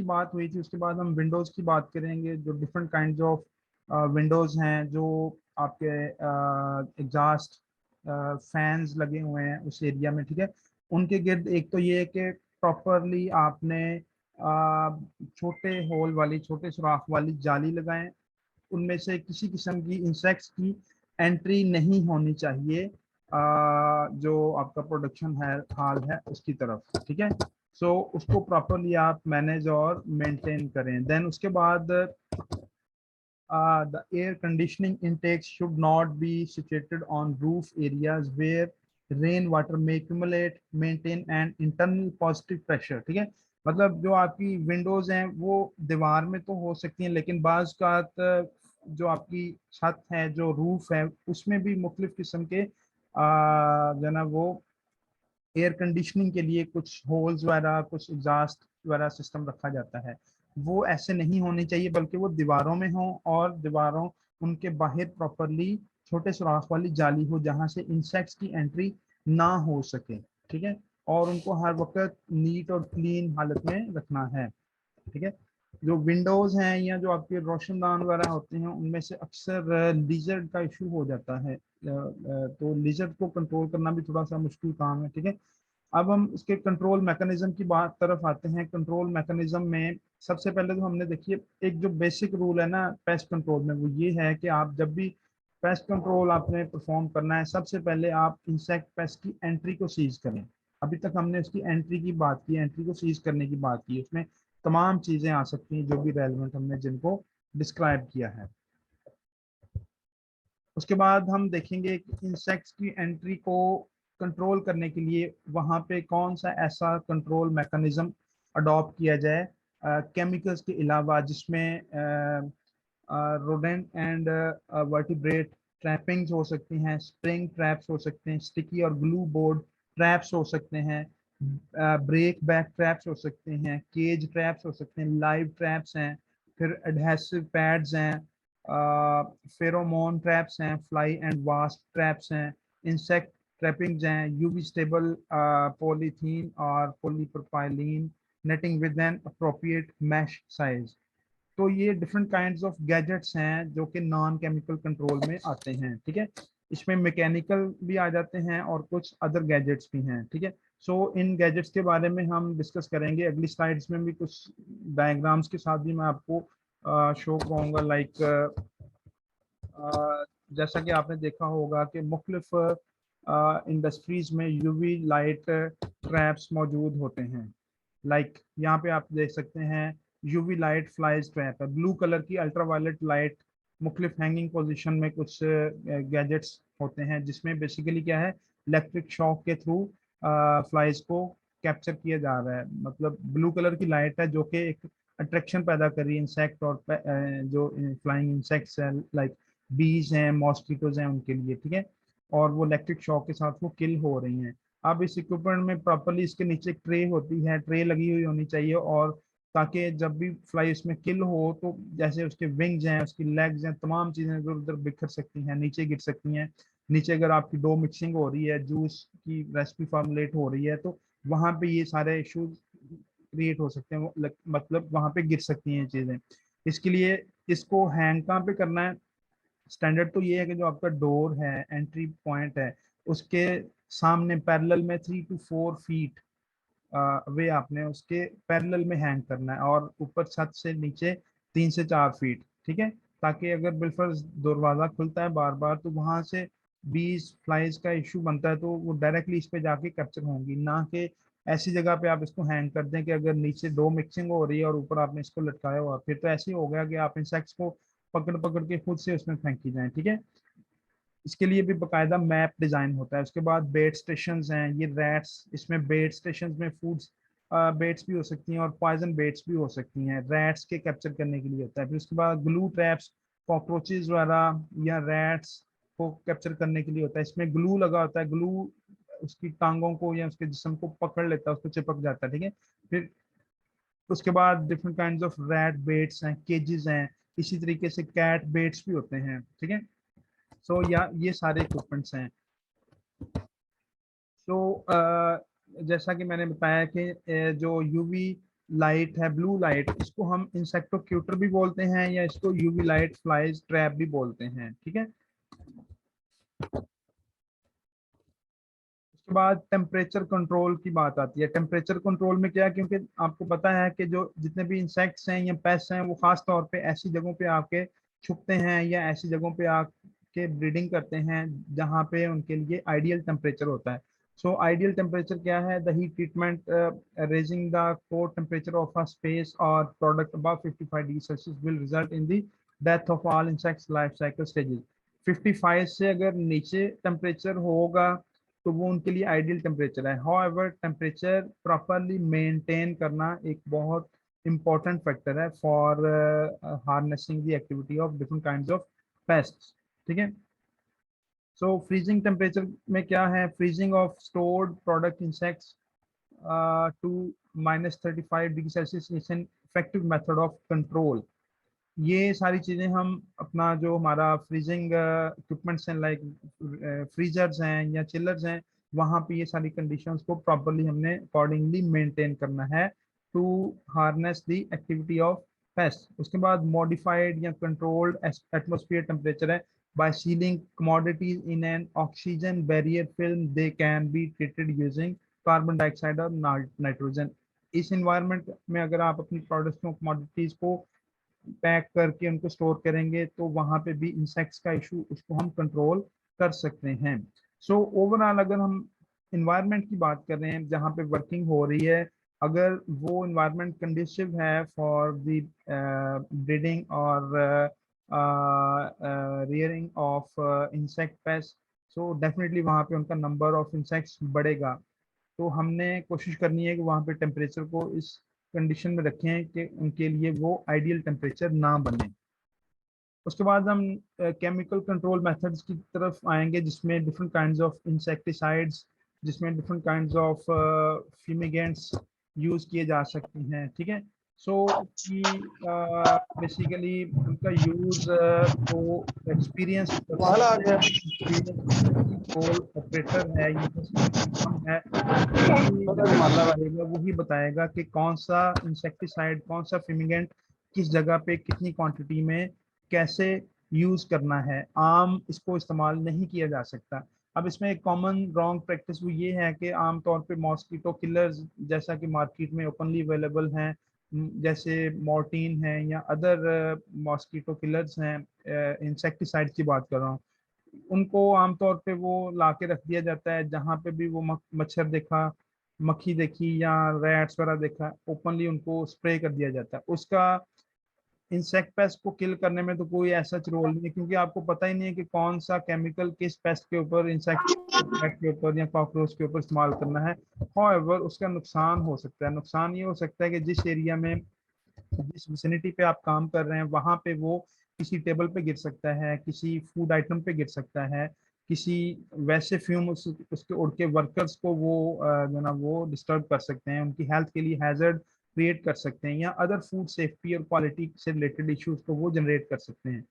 की बात हुई थी, उसके बाद हम विंडोज़ की बात करेंगे। जो डिफरेंट काइंड ऑफ विंडोज़ हैं जो आपके एग्जॉस्ट फैंस लगे हुए हैं उस एरिया में, ठीक है। उनके गिर्द एक तो ये है कि प्रॉपरली आपने छोटे होल वाली, छोटे सुराख वाली जाली लगाएं। उनमें से किसी किस्म की इंसेक्ट्स की एंट्री नहीं होनी चाहिए जो आपका प्रोडक्शन है हाल है उसकी तरफ, ठीक है। सो उसको प्रॉपरली आप मैनेज और मेंटेन करें। देन उसके बाद the air conditioning intakes should not be situated on roof areas where rain water may accumulate, maintain an internal positive pressure, ठीक है। मतलब जो आपकी विंडोज हैं वो दीवार में तो हो सकती हैं, लेकिन बाज का जो आपकी छत है, जो रूफ है, उसमें भी मुख्तलिफ किस्म के जो है ना वो एयर कंडीशनिंग के लिए कुछ होल्स वगैरह, कुछ एग्जॉस्ट वगैरह सिस्टम रखा जाता है। वो ऐसे नहीं होने चाहिए, बल्कि वो दीवारों में हो और दीवारों उनके बाहर प्रॉपरली छोटे सुराख वाली जाली हो जहां से इंसेक्ट्स की एंट्री ना हो सके, ठीक है। और उनको हर वक्त नीट और क्लीन हालत में रखना है, ठीक है। जो विंडोज हैं या जो आपके रोशनदान वगैरह होते हैं उनमें से अक्सर लिजर्ड का इशू हो जाता है। तो लिजर्ड को कंट्रोल करना भी थोड़ा सा मुश्किल काम है, ठीक है। अब हम इसके कंट्रोल मैकेनिज्म की बात तरफ आते हैं। कंट्रोल मैकेनिज्म में सबसे पहले तो हमने देखिए एक जो बेसिक रूल है ना पेस्ट कंट्रोल में, वो ये है कि आप जब भी पेस्ट कंट्रोल आपने परफॉर्म करना है, सबसे पहले आप इंसेक्ट पेस्ट की एंट्री को सीज करें। अभी तक हमने उसकी एंट्री की बात की, एंट्री को सीज करने की बात की, उसमें तमाम चीजें आ सकती हैं जो भी रेलेवेंट हमने जिनको डिस्क्राइब किया है। उसके बाद हम देखेंगे कि इंसेक्ट्स की एंट्री को कंट्रोल करने के लिए वहाँ पे कौन सा ऐसा कंट्रोल मैकेनिज्म अडॉप्ट किया जाए केमिकल्स के अलावा, जिसमें रोडेंट एंड वर्टिब्रेट ट्रैपिंग्स हो सकती हैं, स्प्रिंग ट्रैप्स हो सकते हैं, स्टिकी और ग्लू बोर्ड ट्रैप्स हो सकते हैं, ब्रेक बैक ट्रैप्स हो सकते हैं, केज ट्रैप्स हो सकते हैं, लाइव ट्रैप्स हैं, फिर एडहेसिव पैड्स हैं, फेरोमोन ट्रैप्स हैं, फ्लाई एंड वास्प ट्रैप्स हैं, इंसेक्ट ट्रैपिंग्स हैं, यूवी स्टेबल पॉलीथीन और polypropylene netting with an appropriate mesh size. तो ये डिफरेंट काइंड्स ऑफ गैजेट्स हैं जो कि नॉन केमिकल कंट्रोल में आते हैं, ठीक है। इसमें मैकेनिकल भी आ जाते हैं और कुछ अदर गैजेट्स भी हैं, ठीक है। सो इन गैजेट्स के बारे में हम डिस्कस करेंगे अगली स्लाइड्स में भी, कुछ डायग्राम्स के साथ भी मैं आपको शो करूँगा। लाइक जैसा कि आपने देखा होगा कि मुख्तलिफ इंडस्ट्रीज में यूवी लाइट ट्रैप्स मौजूद होते हैं। लाइक यहाँ पे आप देख सकते हैं यूवी लाइट फ्लाइज ट्रैप है, ब्लू कलर की अल्ट्रावायलेट लाइट मुख्तलिफ हैंगिंग पोजीशन में कुछ गैजेट्स होते हैं, जिसमें बेसिकली क्या है, इलेक्ट्रिक शॉक के थ्रू फ्लाइज को कैप्चर किया जा रहा है। मतलब ब्लू कलर की लाइट है जो कि एक अट्रैक्शन पैदा कर रही है इंसेक्ट और जो फ्लाइंग इंसेक्ट्स है, लाइक बीज हैं, मॉस्किटोज हैं, उनके लिए, ठीक है। और वो इलेक्ट्रिक शॉक के साथ वो किल हो रही हैं। अब इस इक्विपमेंट में प्रॉपरली इसके नीचे एक ट्रे होती है, ट्रे लगी हुई होनी चाहिए, और ताकि जब भी फ्लाई उसमें किल हो तो जैसे उसके विंग्स हैं, उसकी लेग्स हैं, तमाम चीजें इधर उधर बिखर सकती हैं, नीचे गिर सकती हैं। नीचे अगर आपकी डो मिक्सिंग हो रही है, जूस की रेसिपी फॉर्मुलेट हो रही है, तो वहां पे ये सारे इश्यूज क्रिएट हो सकते हैं, मतलब वहां पे गिर सकती हैं चीजें। इसके लिए इसको हैंग कहाँ पे करना है? स्टैंडर्ड तो ये है कि जो आपका डोर है, एंट्री पॉइंट है, उसके सामने पैरेलल में 3 to 4 फीट वे आपने उसके पैरेलल में हैंग करना है, और ऊपर छत से नीचे 3 से 4 फीट, ठीक है। ताकि अगर बिलफर्ज दरवाजा खुलता है बार बार तो वहां से बीज फ्लाइज का इशू बनता है, तो वो डायरेक्टली इस पे जाके कैप्चर होंगी, ना कि ऐसी जगह पे आप इसको हैंग कर दें कि अगर नीचे डो मिक्सिंग हो रही है और ऊपर आपने इसको लटकाया हुआ, फिर तो ऐसे ही हो गया कि आप इंसेक्ट्स को पकड़ पकड़ के खुद से उसमें फेंकी जाए, ठीक है। इसके लिए भी बकायदा मैप डिजाइन होता है। उसके बाद बेट स्टेशन हैं, ये रैट्स, इसमें बेट स्टेशन में फूड्स बेट्स भी हो सकती हैं और पॉइजन बेट्स भी हो सकती हैं, रैट्स के कैप्चर करने के लिए होता है। फिर उसके बाद ग्लू ट्रैप्स, कॉकरोचेज वगैरह या रैट्स को कैप्चर करने के लिए होता है। इसमें ग्लू लगा होता है, ग्लू उसकी टांगों को या उसके जिस्म को पकड़ लेता है, उसको चिपक जाता है, ठीक है। फिर उसके बाद different kind of rat baits हैं, केजेस हैं, इसी तरीके से कैट बेट्स भी होते हैं, ठीक है। सो या ये सारे इक्विपमेंट्स हैं। सो जैसा कि मैंने बताया कि जो यूवी लाइट है, ब्लू लाइट, इसको हम इंसेक्टोक्यूटर भी बोलते हैं या इसको यूवी लाइट फ्लाइज ट्रैप भी बोलते हैं, ठीक है। उसके बाद टेम्परेचर कंट्रोल की बात आती है। टेम्परेचर कंट्रोल में क्या है, क्योंकि आपको पता है कि जो जितने भी इंसेक्ट्स हैं या पेस्ट हैं वो खास तौर पे ऐसी जगहों पे आके छुपते हैं या ऐसी जगहों पे आके ब्रीडिंग करते हैं जहाँ पे उनके लिए आइडियल टेम्परेचर होता है। सो आइडियल टेम्परेचर क्या है, the heat treatment raising the core temperature of a space और product above 55 degree Celsius will result in the death of all insects life cycle stages. 55 से अगर नीचे टेम्परेचर होगा तो वो उनके लिए आइडियल टेम्परेचर है। हाउएवर टेम्परेचर प्रॉपरली मेंटेन करना एक बहुत इंपॉर्टेंट फैक्टर है for harnessing the activity of different kinds of pests, ठीक है। सो फ्रीजिंग टेम्परेचर में क्या है, freezing of stored product insects to -35 degree Celsius is an effective method of control. ये सारी चीज़ें हम अपना जो हमारा फ्रीजिंग इक्विपमेंट्स हैं लाइक फ्रीजर्स हैं या चिलर्स हैं, वहाँ पे ये सारी कंडीशंस को प्रॉपरली हमने अकॉर्डिंगली मेंटेन करना है to harness the activity of pest. उसके बाद मॉडिफाइड या कंट्रोल्ड एटमॉस्फेयर टेम्परेचर है, by sealing commodities in an oxygen barrier film they can be treated using carbon dioxide और नाइट्रोजन। इस इन्वायरमेंट में अगर आप अपनी प्रोडक्ट्स को कमोडिटीज को पैक करके उनको स्टोर करेंगे तो वहां पे भी इंसेक्ट्स का इशू उसको हम कंट्रोल कर सकते हैं। सो ओवरऑल अगर हम इन्वायरमेंट की बात कर रहे हैं जहाँ पे वर्किंग हो रही है, अगर वो इन्वायरमेंट कंडीसिव है फॉर द ब्रीडिंग और rearing of insect pest, so definitely वहाँ पे उनका नंबर ऑफ इंसेक्ट्स बढ़ेगा। तो हमने कोशिश करनी है कि वहाँ पे टेम्परेचर को इस कंडीशन में रखें कि उनके लिए वो आइडियल टेम्परेचर ना बने। उसके बाद हम केमिकल कंट्रोल मेथड्स की तरफ आएंगे जिसमें डिफरेंट काइंड्स ऑफ इंसेक्टिसाइड्स, जिसमें different kinds of fumigants use किए जा सकते हैं, ठीक है। सो कि बेसिकली उनका यूज तो एक्सपीरियंस वाला आ गया। कंट्रोल ऑपरेटर है या हम है, वही डिसाइड करेगा, वही बताएगा कि कौन सा इंसेक्टिसाइड कौन सा फ्यूमिगेंट किस जगह पे कितनी क्वांटिटी में कैसे यूज करना है। आम इसको इस्तेमाल नहीं किया जा सकता। अब इसमें एक कॉमन रॉन्ग प्रैक्टिस वो ये है कि आम तौर पे मॉस्किटो किलर्स जैसा कि मार्केट में ओपनली अवेलेबल हैं, जैसे मॉर्टीन है या अदर मॉस्किटो किलर्स हैं, इंसेक्टिसाइड की बात कर रहा हूँ, उनको आमतौर पे वो ला के रख दिया जाता है जहाँ पे भी वो मच्छर देखा, मक्खी देखी या रैट्स वगैरह देखा, ओपनली उनको स्प्रे कर दिया जाता है। उसका इंसेक्ट पेस्ट को किल करने में तो कोई ऐसा रोल नहीं है, क्योंकि आपको पता ही नहीं है कि कौन सा केमिकल किस पेस्ट के ऊपर, इंसेक्ट के ऊपर या कॉकरोच के ऊपर इस्तेमाल करना है। हाउएवर उसका नुकसान हो सकता है। नुकसान ये हो सकता है कि जिस एरिया में, जिस विसिनिटी पे आप काम कर रहे हैं वहां पे वो किसी टेबल पे गिर सकता है, किसी फूड आइटम पे गिर सकता है, किसी वैसे फ्यूम उसके उड़ के वर्कर्स को वो जो ना वो डिस्टर्ब कर सकते हैं, उनकी हेल्थ के लिए हैजर्ड क्रिएट कर सकते हैं या अदर फूड सेफ्टी और क्वालिटी से रिलेटेड इश्यूज को वो जनरेट कर सकते हैं।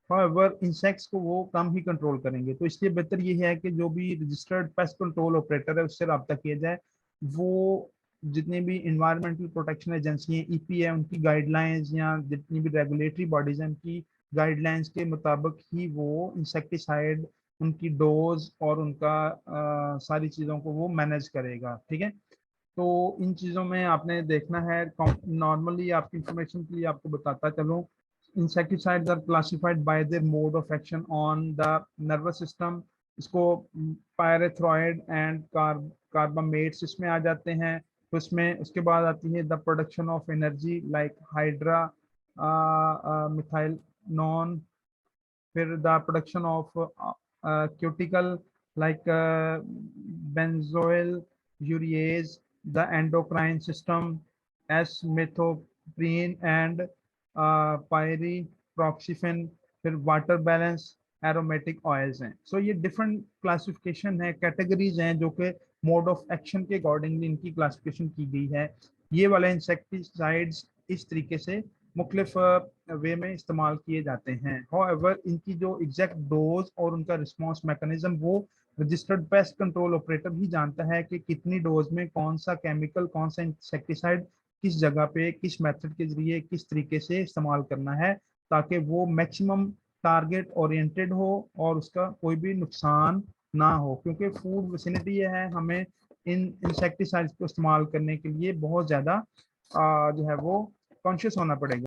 हाउएवर इंसेक्ट्स को वो कम ही कंट्रोल करेंगे, तो इसलिए बेहतर ये है कि जो भी रजिस्टर्ड पेस्ट कंट्रोल ऑपरेटर है उससे रब्ता किया जाए। वो जितनी भी इन्वायरमेंटल प्रोटेक्शन एजेंसी है, ईपी है, उनकी गाइडलाइंस या जितनी भी रेगुलेटरी बॉडीज हैं उनकी गाइडलाइंस के मुताबिक ही वो इंसेक्टिसाइड, उनकी डोज और उनका सारी चीज़ों को वो मैनेज करेगा, ठीक है। तो इन चीज़ों में आपने देखना है। नॉर्मली आपकी इंफॉर्मेशन के लिए आपको बताता चलूँ, insecticides are classified by their mode of action on the nervous system। इसको पायरेथ्रॉइड एंड कार्बामेट्स इसमें आ जाते हैं। तो इसमें उसके बाद आती है the production of energy like hydra methyl non, फिर the production of cuticle like benzoyl urease, the endocrine system as methoprene and pyriproxyfen, फिर वाटर बैलेंस, एरोमेटिक ऑयल्स हैं। सो ये डिफरेंट क्लासिफिकेशन है, कैटेगरीज हैं जो कि मोड ऑफ एक्शन के accordingly इनकी क्लासिफिकेशन की गई है। ये वाले इंसेक्टिसाइड्स इस तरीके से मुख्तलिफ वे में इस्तेमाल किए जाते हैं। हाउएवर इनकी जो एग्जैक्ट डोज और उनका रिस्पॉन्स मैकेनिज्म वो रजिस्टर्ड पेस्ट कंट्रोल ऑपरेटर ही जानता है कि कितनी डोज में कौन सा केमिकल, कौन सा इंसेक्टिसाइड किस जगह पे किस मेथड के जरिए किस तरीके से इस्तेमाल करना है, ताकि वो मैक्सिमम टारगेट ओरिएंटेड हो और उसका कोई भी नुकसान ना हो। क्योंकि फूड विसिनिटी ये है, हमें इन इंसेक्टिसाइड्स को इस्तेमाल करने के लिए बहुत ज़्यादा जो है वो कॉन्शियस होना पड़ेगा।